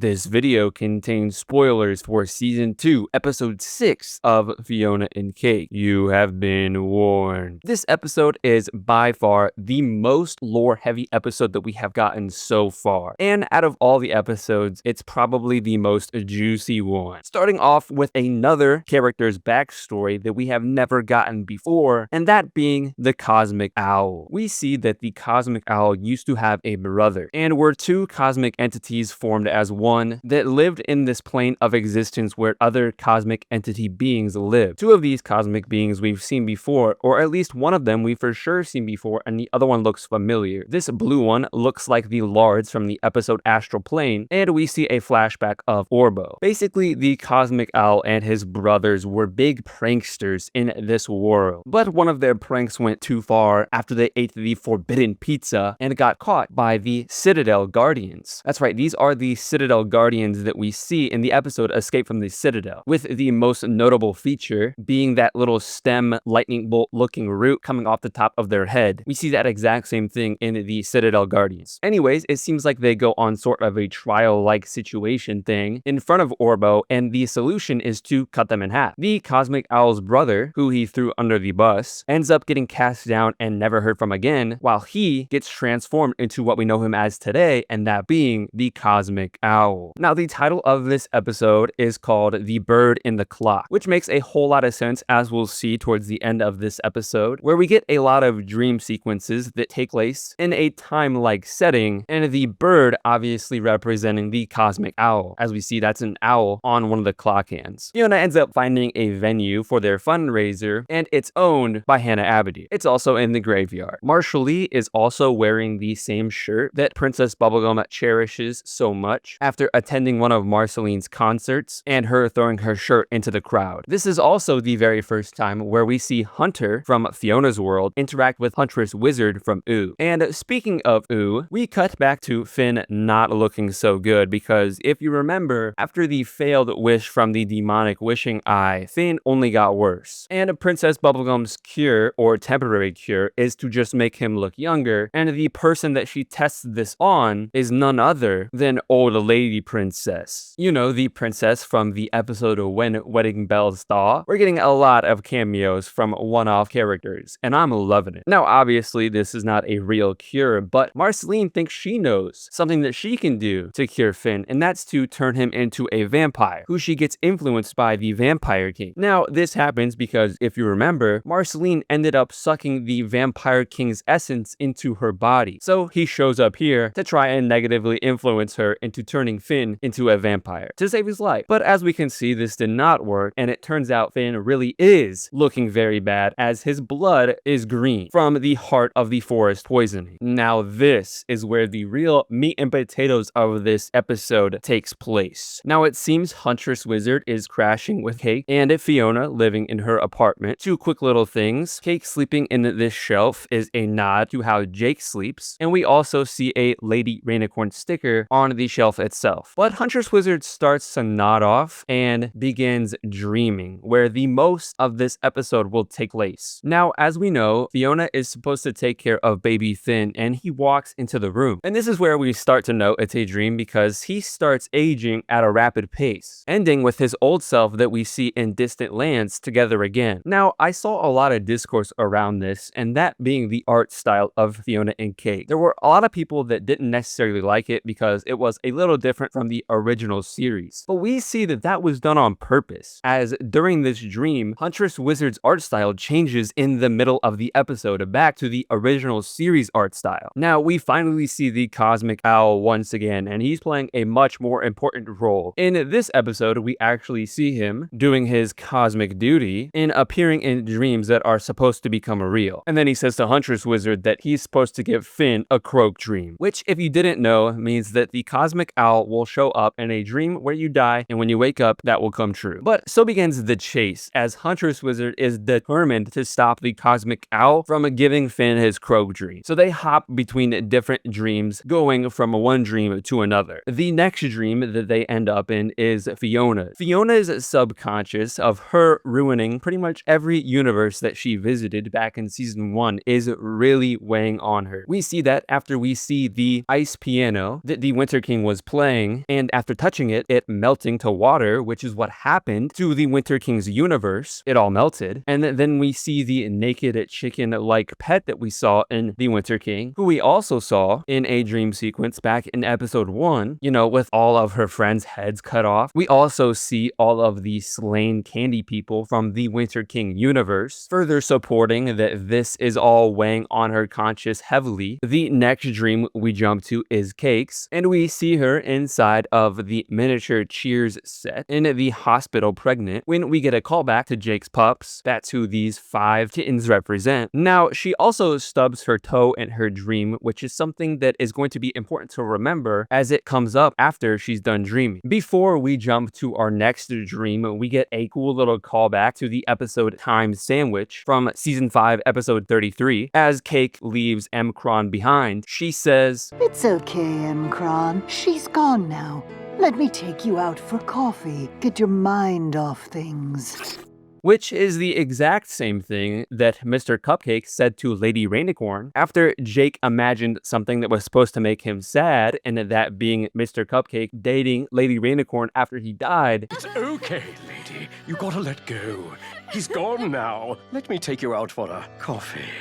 This video contains spoilers for Season 2, Episode 6 of Fionna and Cake. You have been warned. This episode is by far the most lore-heavy episode that we have gotten so far. And out of all the episodes, it's probably the most juicy one. Starting off with another character's backstory that we have never gotten before, and that being the Cosmic Owl. We see that the Cosmic Owl used to have a brother, and were two cosmic entities formed as one that lived in this plane of existence where other cosmic entity beings live. Two of these cosmic beings we've seen before, or at least one of them we've for sure seen before, and the other one looks familiar. This blue one looks like the Lards from the episode Astral Plane, and we see a flashback of Orbo. Basically, the Cosmic Owl and his brothers were big pranksters in this world, but one of their pranks went too far after they ate the forbidden pizza and got caught by the Citadel Guardians. That's right, these are the Citadel Guardians that we see in the episode Escape from the Citadel, with the most notable feature being that little stem lightning bolt looking root coming off the top of their head. We see that exact same thing in the Citadel Guardians. Anyways, it seems like they go on sort of a trial-like situation thing in front of Orbo, and the solution is to cut them in half. The Cosmic Owl's brother, who he threw under the bus, ends up getting cast down and never heard from again, while he gets transformed into what we know him as today, and that being the Cosmic Owl. Now, the title of this episode is called The Bird in the Clock, which makes a whole lot of sense, as we'll see towards the end of this episode, where we get a lot of dream sequences that take place in a time-like setting, and the bird obviously representing the Cosmic Owl. As we see, that's an owl on one of the clock hands. Fionna ends up finding a venue for their fundraiser, and it's owned by Hannah Abedy. It's also in the graveyard. Marshall is also wearing the same shirt that Princess Bubblegum cherishes so much after attending one of Marceline's concerts and her throwing her shirt into the crowd. This is also the very first time where we see Hunter from Fiona's world interact with Huntress Wizard from Ooh. And speaking of Ooh, we cut back to Finn not looking so good, because if you remember, after the failed wish from the demonic wishing eye, Finn only got worse. And Princess Bubblegum's cure, or temporary cure, is to just make him look younger, and the person that she tests this on is none other than Old Lady Princess. You know, the princess from the episode of When Wedding Bells Thaw. We're getting a lot of cameos from one-off characters, and I'm loving it. Now, obviously, this is not a real cure, but Marceline thinks she knows something that she can do to cure Finn, and that's to turn him into a vampire, who she gets influenced by the Vampire King. Now, this happens because, if you remember, Marceline ended up sucking the Vampire King's essence into her body, so he shows up here to try and negatively influence her into turning Finn into a vampire to save his life. But as we can see, this did not work, and it turns out Finn really is looking very bad, as his blood is green from the heart of the forest poisoning. Now, this is where the real meat and potatoes of this episode takes place. Now, it seems Huntress Wizard is crashing with Cake and Fionna living in her apartment. Two quick little things. Cake sleeping in this shelf is a nod to how Jake sleeps, and we also see a Lady Rainicorn sticker on the shelf itself. But Huntress Wizard starts to nod off and begins dreaming, where the most of this episode will take place. Now, as we know, Fionna is supposed to take care of baby Finn, and he walks into the room. And this is where we start to know it's a dream, because he starts aging at a rapid pace, ending with his old self that we see in Distant Lands together again. Now, I saw a lot of discourse around this, and that being the art style of Fionna and Cake. There were a lot of people that didn't necessarily like it because it was a little different from the original series. But we see that that was done on purpose, as during this dream, Huntress Wizard's art style changes in the middle of the episode back to the original series art style. Now, we finally see the Cosmic Owl once again, and he's playing a much more important role. In this episode, we actually see him doing his cosmic duty in appearing in dreams that are supposed to become real. And then he says to Huntress Wizard that he's supposed to give Finn a croak dream, which, if you didn't know, means that the Cosmic Owl will show up in a dream where you die, and when you wake up, that will come true. But so begins the chase, as Huntress Wizard is determined to stop the Cosmic Owl from giving Finn his croak dream. So they hop between different dreams, going from one dream to another. The next dream that they end up in is Fionna. Fionna's subconscious of her ruining pretty much every universe that she visited back in season 1 is really weighing on her. We see that after we see the ice piano that the Winter King was playing playing, and after touching it, it melting to water, which is what happened to the Winter King's universe. It all melted. And then we see the naked chicken-like pet that we saw in the Winter King, who we also saw in a dream sequence back in episode 1, with all of her friends' heads cut off. We also see all of the slain candy people from the Winter King universe, further supporting that this is all weighing on her conscious heavily. The next dream we jump to is Cake's, and we see her inside of the miniature Cheers set in the hospital pregnant when we get a callback to Jake's pups. That's who these 5 kittens represent. Now, she also stubs her toe in her dream, which is something that is going to be important to remember as it comes up after she's done dreaming. Before we jump to our next dream, we get a cool little callback to the episode Time Sandwich from season 5, episode 33. As Cake leaves Mcron behind, she says, "It's okay, Mcron. She's gone now. Let me take you out for coffee. Get your mind off things." Which is the exact same thing that Mr. Cupcake said to Lady Rainicorn after Jake imagined something that was supposed to make him sad, and that being Mr. Cupcake dating Lady Rainicorn after he died. "It's okay, lady. You gotta let go. He's gone now. Let me take you out for a coffee.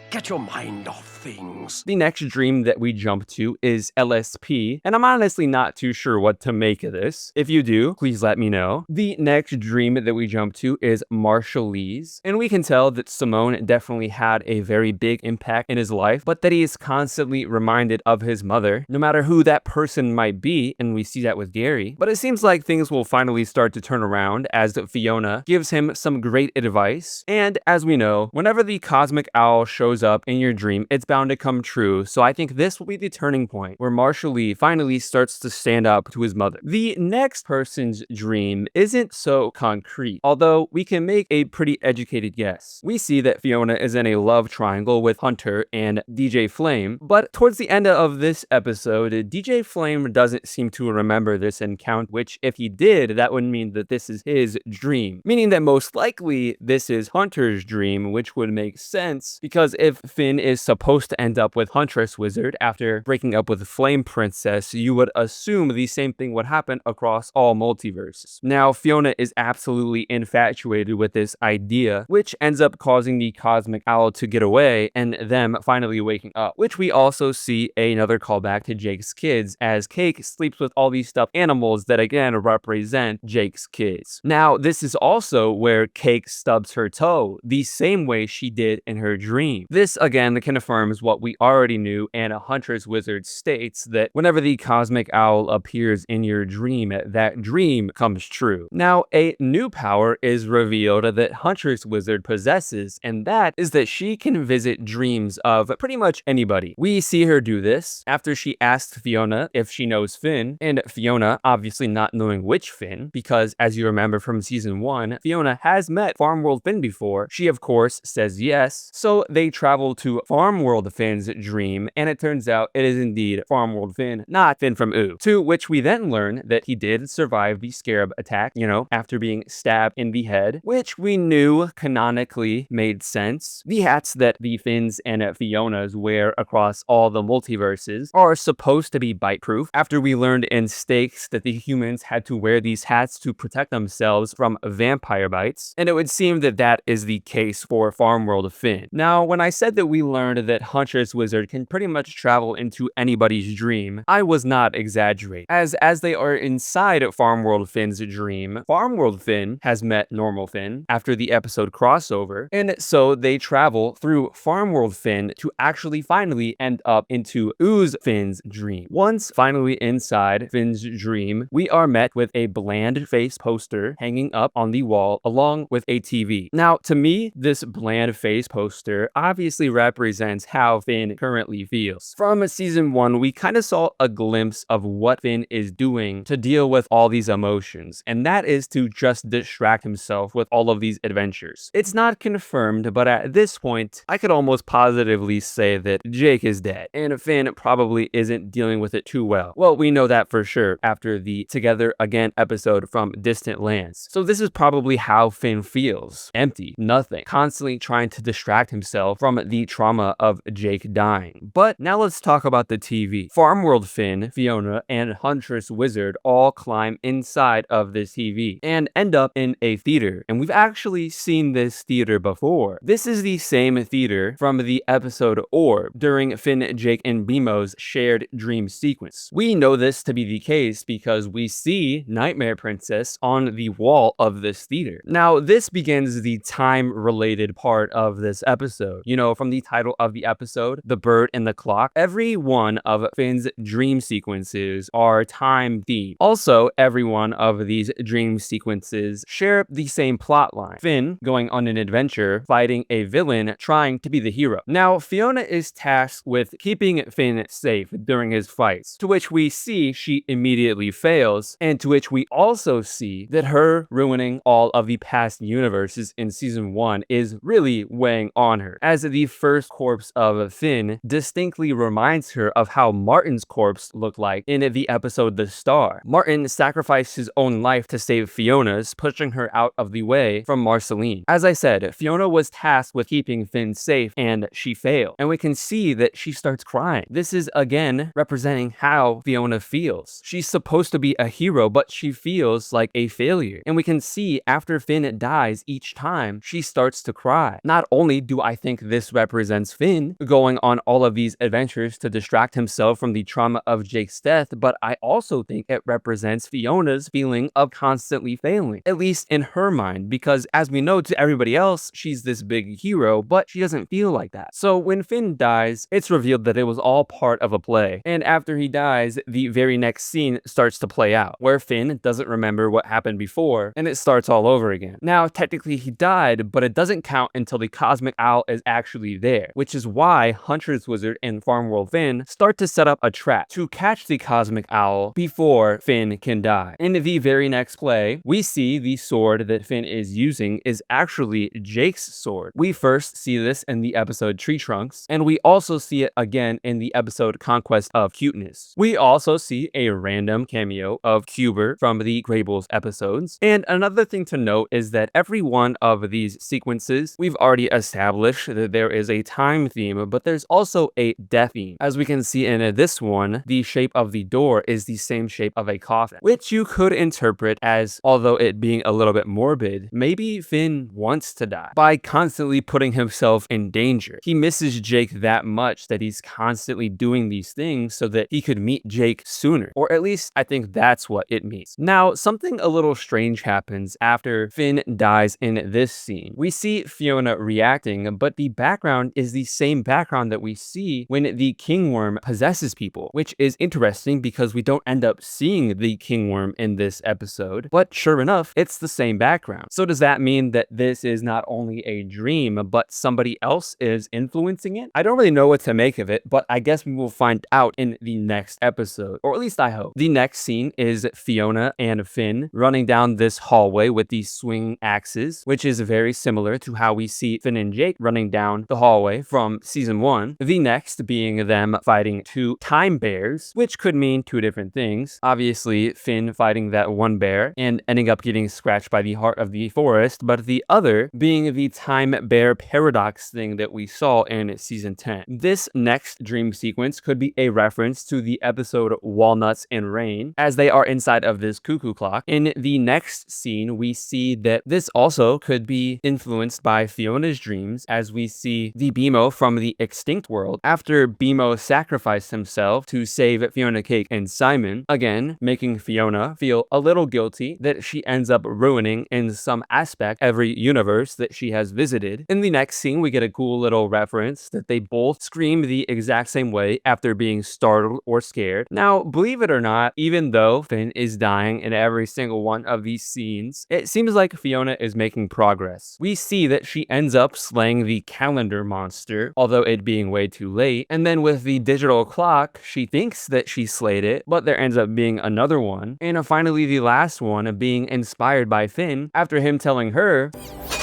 Get your mind off things." The next dream that we jump to is LSP, and I'm honestly not too sure what to make of this. If you do, please let me know. The next dream that we jump to is Marshallese, and we can tell that Simone definitely had a very big impact in his life, but that he is constantly reminded of his mother, no matter who that person might be, and we see that with Gary. But it seems like things will finally start to turn around as Fionna gives him some great advice, and as we know, whenever the Cosmic Owl shows up in your dream, it's bound to come true. So I think this will be the turning point where Marshall Lee finally starts to stand up to his mother. The next person's dream isn't so concrete, although we can make a pretty educated guess. We see that Fionna is in a love triangle with Hunter and DJ Flame, but towards the end of this episode, DJ Flame doesn't seem to remember this encounter, which if he did, that would mean that this is his dream, meaning that most likely this is Hunter's dream, which would make sense because if Finn is supposed to end up with Huntress Wizard after breaking up with Flame Princess, you would assume the same thing would happen across all multiverses. Now, Fionna is absolutely infatuated with this idea, which ends up causing the Cosmic Owl to get away and them finally waking up, which we also see another callback to Jake's kids as Cake sleeps with all these stuffed animals that again represent Jake's kids. Now, this is also where Cake stubs her toe the same way she did in her dream. This again confirms what we already knew, and a Huntress Wizard states that whenever the Cosmic Owl appears in your dream, that dream comes true. Now, a new power is revealed that Huntress Wizard possesses, and that is that she can visit dreams of pretty much anybody. We see her do this after she asked Fionna if she knows Finn, and Fionna obviously not knowing which Finn, because as you remember from season 1, Fionna has met Farmworld Finn before. She of course says yes, so they travel to Farmworld Finn's dream, and it turns out it is indeed Farmworld Finn, not Finn from Ooh. To which we then learn that he did survive the scarab attack, after being stabbed in the head, which we knew canonically made sense. The hats that the Finns and Fionnas wear across all the multiverses are supposed to be bite-proof, after we learned in Stakes that the humans had to wear these hats to protect themselves from vampire bites, and it would seem that that is the case for Farmworld Finn. Now, when I said that we learned that Huntress Wizard can pretty much travel into anybody's dream, I was not exaggerating, as they are inside Farmworld Finn's dream, Farmworld Finn has met normal Finn after the episode crossover, and so they travel through Farmworld Finn to actually finally end up into Ooze Finn's dream. Once finally inside Finn's dream, we are met with a bland face poster hanging up on the wall along with a TV. Now, to me, this bland face poster obviously represents how Finn currently feels. From season 1, we kind of saw a glimpse of what Finn is doing to deal with all these emotions, and that is to just distract himself with all of these adventures. It's not confirmed, but at this point, I could almost positively say that Jake is dead, and Finn probably isn't dealing with it too well. Well, we know that for sure after the Together Again episode from Distant Lands. So this is probably how Finn feels. Empty, nothing, constantly trying to distract himself from from the trauma of Jake dying. But now let's talk about the TV. Farmworld Finn, Fionna, and Huntress Wizard all climb inside of this TV and end up in a theater. And we've actually seen this theater before. This is the same theater from the episode Orb during Finn, Jake, and BMO's shared dream sequence. We know this to be the case because we see Nightmare Princess on the wall of this theater. Now, this begins the time-related part of this episode. You know, from the title of the episode, The Bird and the Clock, every one of Finn's dream sequences are time-themed. Also, every one of these dream sequences share the same plot line. Finn going on an adventure, fighting a villain, trying to be the hero. Now, Fionna is tasked with keeping Finn safe during his fights, to which we see she immediately fails, and to which we also see that her ruining all of the past universes in season 1 is really weighing on her, as the first corpse of Finn distinctly reminds her of how Martin's corpse looked like in the episode The Star. Martin sacrificed his own life to save Fionna's, pushing her out of the way from Marceline. As I said, Fionna was tasked with keeping Finn safe, and she failed. And we can see that she starts crying. This is again representing how Fionna feels. She's supposed to be a hero, but she feels like a failure. And we can see after Finn dies each time, she starts to cry. Not only do I think this represents Finn going on all of these adventures to distract himself from the trauma of Jake's death, but I also think it represents Fionna's feeling of constantly failing, at least in her mind, because as we know to everybody else, she's this big hero, but she doesn't feel like that. So when Finn dies, it's revealed that it was all part of a play. And after he dies, the very next scene starts to play out, where Finn doesn't remember what happened before, and it starts all over again. Now, technically he died, but it doesn't count until the Cosmic Owl is actually there, which is why Huntress Wizard and Farmworld Finn start to set up a trap to catch the Cosmic Owl before Finn can die. In the very next play, we see the sword that Finn is using is actually Jake's sword. We first see this in the episode Tree Trunks, and we also see it again in the episode Conquest of Cuteness. We also see a random cameo of Cuber from the Greybles episodes. And another thing to note is that every one of these sequences, we've already established that there is a time theme, but there's also a death theme. As we can see in this one, the shape of the door is the same shape of a coffin, which you could interpret as, although it being a little bit morbid, maybe Finn wants to die by constantly putting himself in danger. He misses Jake that much that he's constantly doing these things so that he could meet Jake sooner, or at least I think that's what it means. Now, something a little strange happens after Finn dies in this scene. We see Fionna reacting, but the background is the same background that we see when the Kingworm possesses people, which is interesting because we don't end up seeing the Kingworm in this episode, but sure enough, it's the same background. So does that mean that this is not only a dream, but somebody else is influencing it? I don't really know what to make of it, but I guess we will find out in the next episode, or at least I hope. The next scene is Fionna and Finn running down this hallway with these swing axes, which is very similar to how we see Finn and Jake running down the hallway from season 1. The next being them fighting two time bears, which could mean two different things. Obviously, Finn fighting that one bear and ending up getting scratched by the heart of the forest, but the other being the time bear paradox thing that we saw in season 10. This next dream sequence could be a reference to the episode Walnuts and Rain, as they are inside of this cuckoo clock. In the next scene, we see that this also could be influenced by Fionna's dreams, as we see the BMO from the extinct world after BMO sacrificed himself to save Fionna, Cake, and Simon, again making Fionna feel a little guilty that she ends up ruining in some aspect every universe that she has visited. In the next scene, we get a cool little reference that they both scream the exact same way after being startled or scared. Now, believe it or not, even though Finn is dying in every single one of these scenes, it seems like Fionna is making progress. We see that she ends up slaying the calendar monster, although it being way too late, and then with the digital clock, she thinks that she slayed it, but there ends up being another one, and finally the last one being inspired by Finn after him telling her,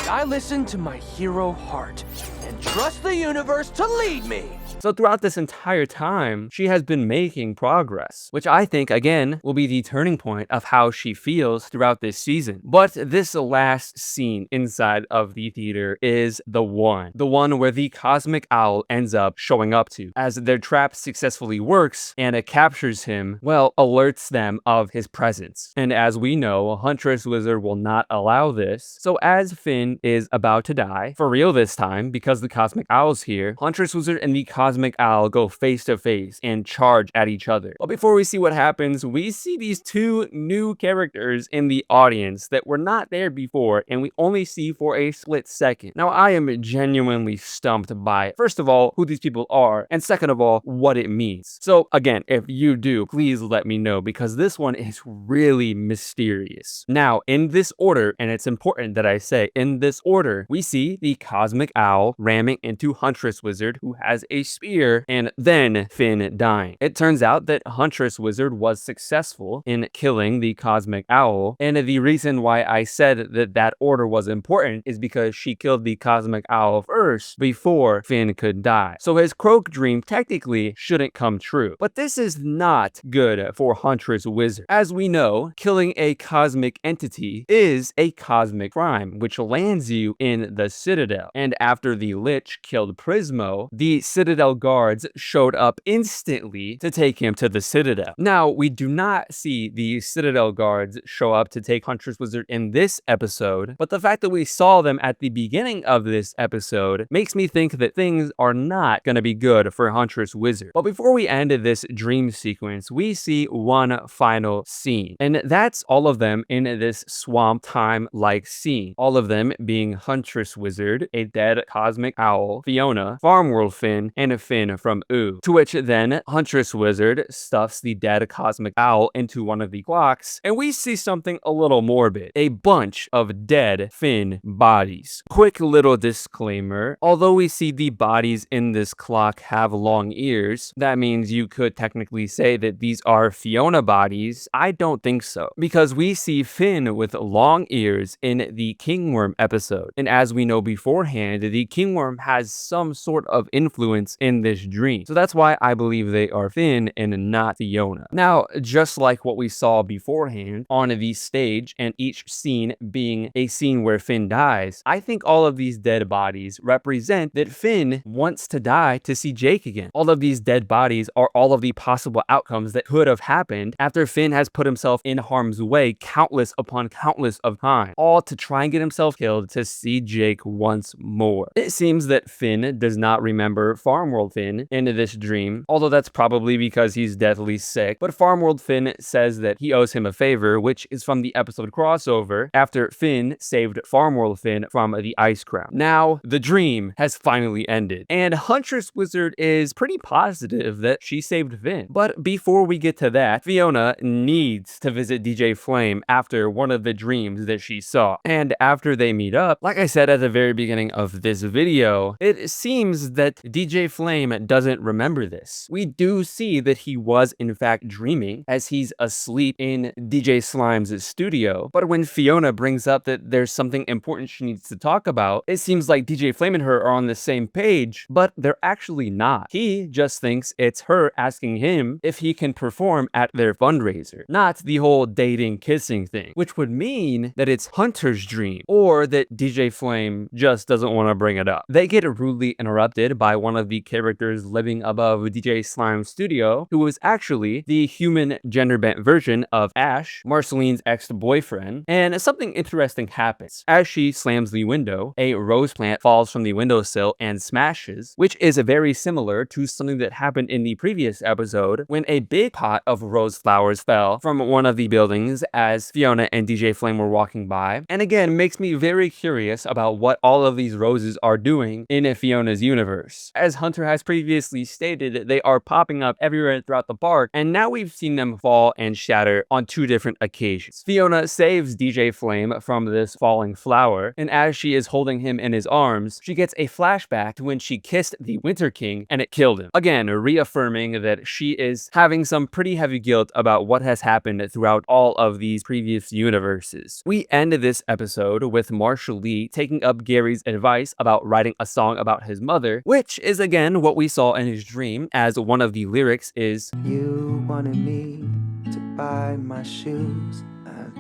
I listen to my hero heart and trust the universe to lead me. So throughout this entire time, she has been making progress, which I think, again, will be the turning point of how she feels throughout this season. But this last scene inside of the theater is the one where the cosmic owl ends up showing up to, as their trap successfully works and it captures him, well, alerts them of his presence. And as we know, Huntress Wizard will not allow this. So as Finn is about to die, for real this time, because the cosmic owl's here, Huntress Wizard and the cosmic owl go face to face and charge at each other. But before we see what happens, we see these two new characters in the audience that were not there before, and we only see for a split second. Now, I am genuinely stumped by, first of all, who these people are, and second of all, what it means. So again, if you do, please let me know, because this one is really mysterious. Now, in this order, and it's important that I say in this order, we see the cosmic owl ramming into Huntress Wizard, who has a spear, and then Finn dying. It turns out that Huntress Wizard was successful in killing the cosmic owl, and the reason why I said that that order was important is because she killed the cosmic owl first before Finn could die. So his croak dream technically shouldn't come true. But this is not good for Huntress Wizard. As we know, killing a cosmic entity is a cosmic crime, which lands you in the Citadel. And after the Lich killed Prismo, the Citadel guards showed up instantly to take him to the Citadel. Now, we do not see the Citadel guards show up to take Huntress Wizard in this episode, but the fact that we saw them at the beginning of this episode makes me think that things are not going to be good for Huntress Wizard. But before we end this dream sequence, we see one final scene, and that's all of them in this swamp time-like scene. All of them being Huntress Wizard, a dead cosmic owl, Fionna, Farmworld Finn, and Finn from Ooh. To which then Huntress Wizard stuffs the dead cosmic owl into one of the clocks, and we see something a little morbid. A bunch of dead Finn bodies. Quick little disclaimer, although we see the bodies in this clock have long ears, that means you could technically say that these are Fionna bodies. I don't think so, because we see Finn with long ears in the Kingworm episode, and as we know beforehand, the Kingworm has some sort of influence in this dream. So that's why I believe they are Finn and not Fionna. Now, just like what we saw beforehand on the stage, and each scene being a scene where Finn dies, I think all of these dead bodies represent that Finn wants to die to see Jake again. All of these dead bodies are all of the possible outcomes that could have happened after Finn has put himself in harm's way countless upon countless of times, all to try and get himself killed to see Jake once more. It seems that Finn does not remember Farmworld Finn in this dream, although that's probably because he's deathly sick, but Farmworld Finn says that he owes him a favor, which is from the episode crossover after Finn saved Farmworld Finn from the Ice Crown. Now, the dream has finally ended, and Huntress Wizard is pretty positive that she saved Finn. But before we get to that, Fionna needs to visit DJ Flame after one of the dreams that she saw. And after they meet up, like I said at the very beginning of this video, it seems that DJ Flame doesn't remember this. We do see that he was in fact dreaming as he's asleep in DJ Slime's studio, but when Fionna brings up that there's something important she needs to talk about, it seems like DJ Flame and her are on the same page, but they're actually not. He just thinks it's her asking him if he can perform at their fundraiser, not the whole dating kissing thing, which would mean that it's Hunter's dream, or that DJ Flame just doesn't want to bring it up. They get rudely interrupted by one of the characters living above DJ Slime's studio, who was actually the human gender-bent version of Ash, Marceline's ex-boyfriend, and something interesting happens. As she slams the window, a rose plant falls from the windowsill and smashes, which is very similar to something that happened in the previous episode when a big pot of rose flowers fell from one of the buildings as Fionna and DJ Flame were walking by. And again, makes me very curious about what all of these roses are doing in Fionna's universe. As Hunter has previously stated, they are popping up everywhere throughout the park, and now we've seen them fall and shatter on two different occasions. Fionna saves DJ Flame from this falling flower, and as she is holding him in his arms, she gets a flashback to when she kissed the Winter King and it killed him. Again, reaffirming that she is having some pretty heavy guilt about what has happened throughout all of these previous universes. We end this episode with Marshall Lee taking up Gary's advice about writing a song about his mother, which is again then what we saw in his dream, as one of the lyrics is, You wanted me to buy my shoes,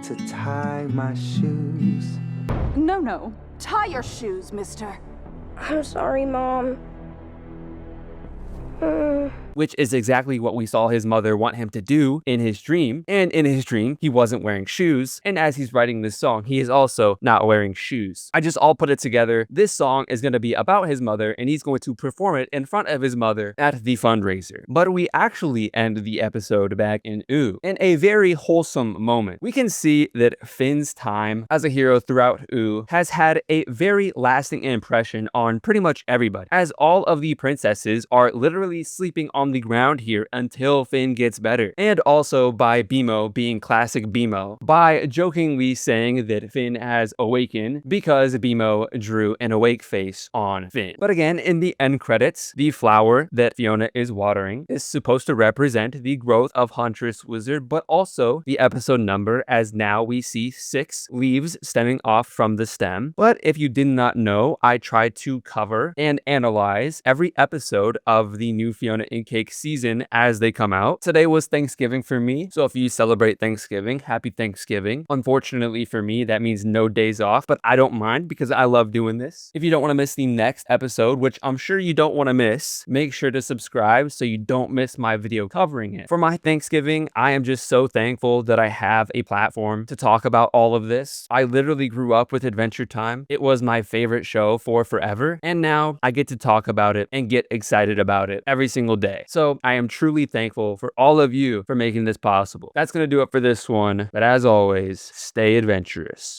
to tie my shoes. No. Tie your shoes, mister. I'm sorry, Mom. which is exactly what we saw his mother want him to do in his dream. And in his dream, he wasn't wearing shoes. And as he's writing this song, he is also not wearing shoes. I just all put it together. This song is going to be about his mother, and he's going to perform it in front of his mother at the fundraiser. But we actually end the episode back in Ooh, in a very wholesome moment. We can see that Finn's time as a hero throughout Ooh has had a very lasting impression on pretty much everybody, as all of the princesses are literally sleeping on the ground here until Finn gets better. And also by BMO being classic BMO, by jokingly saying that Finn has awakened because BMO drew an awake face on Finn. But again, in the end credits, the flower that Fiona is watering is supposed to represent the growth of Huntress Wizard, but also the episode number, as now we see 6 leaves stemming off from the stem. But if you did not know, I tried to cover and analyze every episode of the new Fionna and Cake season as they come out. Today was Thanksgiving for me, so if you celebrate Thanksgiving, happy Thanksgiving. Unfortunately for me, that means no days off, but I don't mind because I love doing this. If you don't want to miss the next episode, which I'm sure you don't want to miss, make sure to subscribe so you don't miss my video covering it. For my Thanksgiving, I am just so thankful that I have a platform to talk about all of this. I literally grew up with Adventure Time. It was my favorite show for forever, and now I get to talk about it and get excited about it every single day. So I am truly thankful for all of you for making this possible. That's going to do it for this one, but as always, stay adventurous.